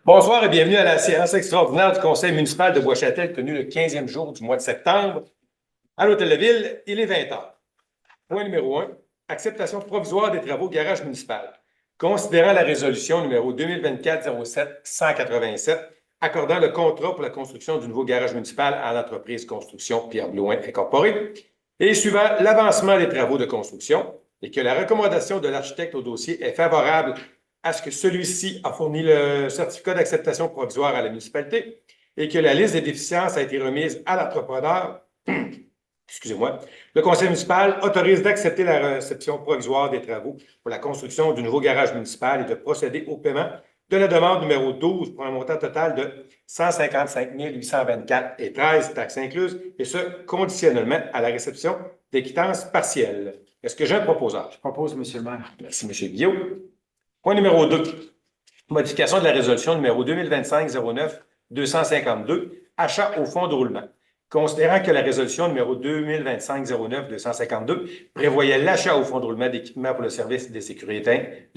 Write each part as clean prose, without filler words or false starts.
Bonsoir et bienvenue à la séance extraordinaire du Conseil municipal de Bois-Châtel tenue le 15e jour du mois de septembre. À l'Hôtel de Ville, il est 20 h. Point numéro 1, acceptation provisoire des travaux garage municipal. Considérant la résolution numéro 2024-07-187 accordant le contrat pour la construction du nouveau garage municipal à l'entreprise Construction Pierre Blouin Incorporée et suivant l'avancement des travaux de construction et que la recommandation de l'architecte au dossier est favorable à ce que celui-ci a fourni le certificat d'acceptation provisoire à la municipalité et que la liste des déficiences a été remise à l'entrepreneur, excusez-moi, le conseil municipal autorise d'accepter la réception provisoire des travaux pour la construction du nouveau garage municipal et de procéder au paiement de la demande numéro 12 pour un montant total de 155 824 et 13 taxes incluses, et ce, conditionnellement à la réception des quittances partielles. Est-ce que j'ai un proposeur? Je propose, M. le maire. Merci, M. Guillaume. Point numéro 2. Modification de la résolution numéro 2025-09-252, achat au fonds de roulement. Considérant que la résolution numéro 2025-09-252 prévoyait l'achat au fonds de roulement d'équipements pour le service de sécurité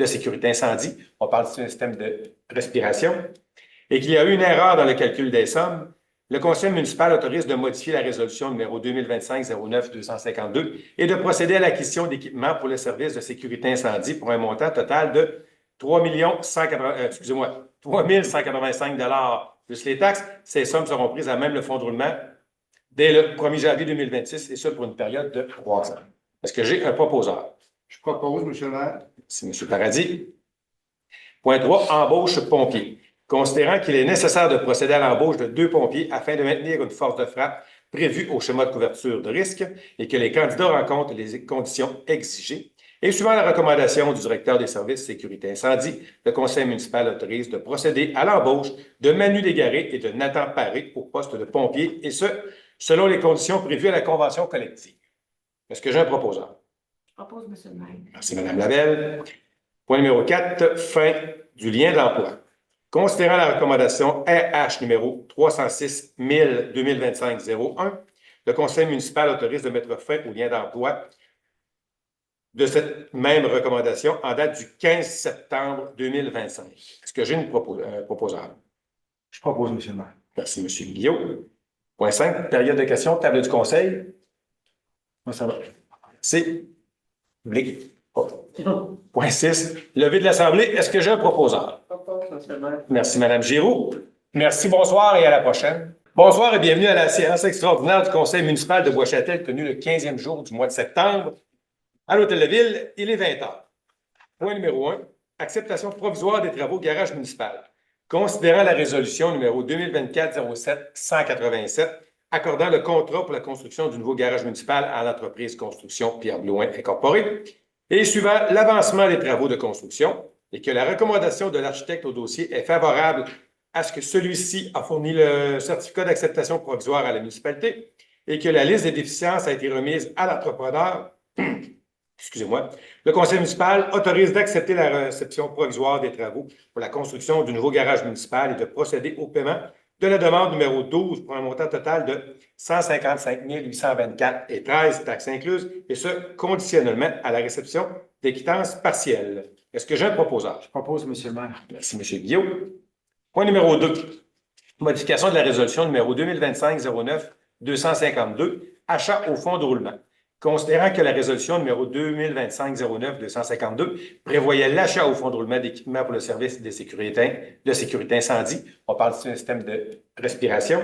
incendie, on parle d'un système de respiration, et qu'il y a eu une erreur dans le calcul des sommes, le conseil municipal autorise de modifier la résolution numéro 2025-09-252 et de procéder à l'acquisition d'équipements pour le service de sécurité incendie pour un montant total de 3 185 plus les taxes. Ces sommes seront prises à même le fonds de roulement dès le 1er janvier 2026, et ce pour une période de 3 ans. Est-ce que j'ai un proposeur? Je propose, M. le maire. C'est M. Paradis. Point 3, embauche pompier. Considérant qu'il est nécessaire de procéder à l'embauche de 2 pompiers afin de maintenir une force de frappe prévue au schéma de couverture de risque et que les candidats rencontrent les conditions exigées, et suivant la recommandation du directeur des services sécurité incendie, le conseil municipal autorise de procéder à l'embauche de Manu Légaré et de Nathan Paré au poste de pompier, et ce, selon les conditions prévues à la convention collective. Est-ce que j'ai un proposeur? Je propose, M. le maire. Merci, Mme Lavelle. Point numéro 4, fin du lien d'emploi. Considérant la recommandation RH numéro 306 2025-01, le conseil municipal autorise de mettre fin au lien d'emploi de cette même recommandation en date du 15 septembre 2025. Est-ce que j'ai un proposeur? Je propose, M. le maire. Merci, M. Guillaume. Point 5, période de questions, table du conseil. Moi, ça va. C'est public. Point 6, levée de l'Assemblée. Est-ce que j'ai un proposeur? Je propose, M. le maire. Merci, Mme Giroux. Merci, bonsoir et à la prochaine. Bonsoir et bienvenue à la séance extraordinaire du Conseil municipal de Bois-Châtel tenue le 15e jour du mois de septembre. À l'Hôtel de Ville, il est 20 h. Point numéro 1, acceptation provisoire des travaux garage municipal. Considérant la résolution numéro 2024-07-187 accordant le contrat pour la construction du nouveau garage municipal à l'entreprise Construction Pierre Blouin Incorporée et suivant l'avancement des travaux de construction et que la recommandation de l'architecte au dossier est favorable à ce que celui-ci a fourni le certificat d'acceptation provisoire à la municipalité et que la liste des déficiences a été remise à l'entrepreneur, excusez-moi, le conseil municipal autorise d'accepter la réception provisoire des travaux pour la construction du nouveau garage municipal et de procéder au paiement de la demande numéro 12 pour un montant total de 155 824 et 13 taxes incluses, et ce, conditionnellement à la réception des quittances partielles. Est-ce que j'ai un proposeur? Je propose, M. le maire. Merci, M. Guillaume. Point numéro 2. Modification de la résolution numéro 2025-09-252, achat au fonds de roulement. Considérant que la résolution numéro 2025-09-252 prévoyait l'achat au fonds de roulement d'équipements pour le service de sécurité incendie, on parle d'un système de respiration,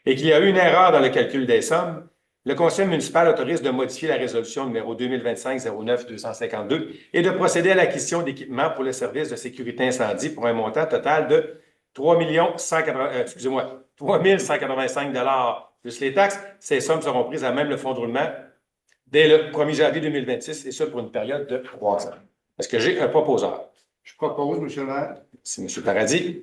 et qu'il y a eu une erreur dans le calcul des sommes, le conseil municipal autorise de modifier la résolution numéro 2025-09-252 et de procéder à l'acquisition d'équipements pour le service de sécurité incendie pour un montant total de 3 185 plus les taxes. Ces sommes seront prises à même le fonds de roulement dès le 1er janvier 2026, et ce pour une période de 3 ans. Est-ce que j'ai un proposeur? Je propose, M. le maire. C'est M. Paradis.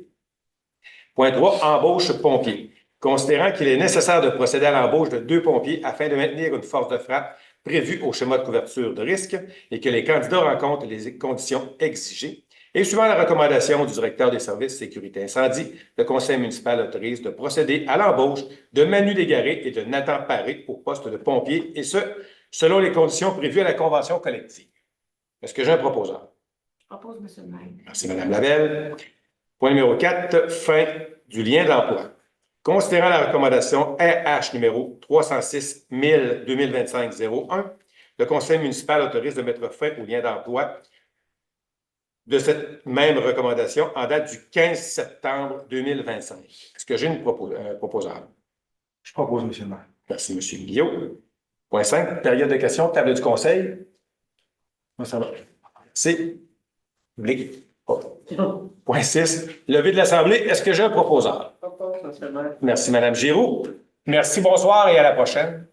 Point 3, embauche pompier. Considérant qu'il est nécessaire de procéder à l'embauche de 2 pompiers afin de maintenir une force de frappe prévue au schéma de couverture de risque et que les candidats rencontrent les conditions exigées, et suivant la recommandation du directeur des services sécurité incendie, le conseil municipal autorise de procéder à l'embauche de Manu Légaré et de Nathan Paré au poste de pompier, et ce, selon les conditions prévues à la convention collective. Est-ce que j'ai un proposeur? Je propose, M. le maire. Merci, Mme Lavelle. Point numéro 4, fin du lien d'emploi. Considérant la recommandation RH numéro 306-2025-01, le conseil municipal autorise de mettre fin au lien d'emploi de cette même recommandation en date du 15 septembre 2025. Est-ce que j'ai un proposable? Je propose, Monsieur le maire. Merci, M. Guillaume. Point 5, période de questions, table du conseil. Moi, ça va. C'est Point 6, levée de l'Assemblée. Est-ce que j'ai un proposeur? Propose, Monsieur le maire. Merci, Mme Giroux. Merci, bonsoir et à la prochaine.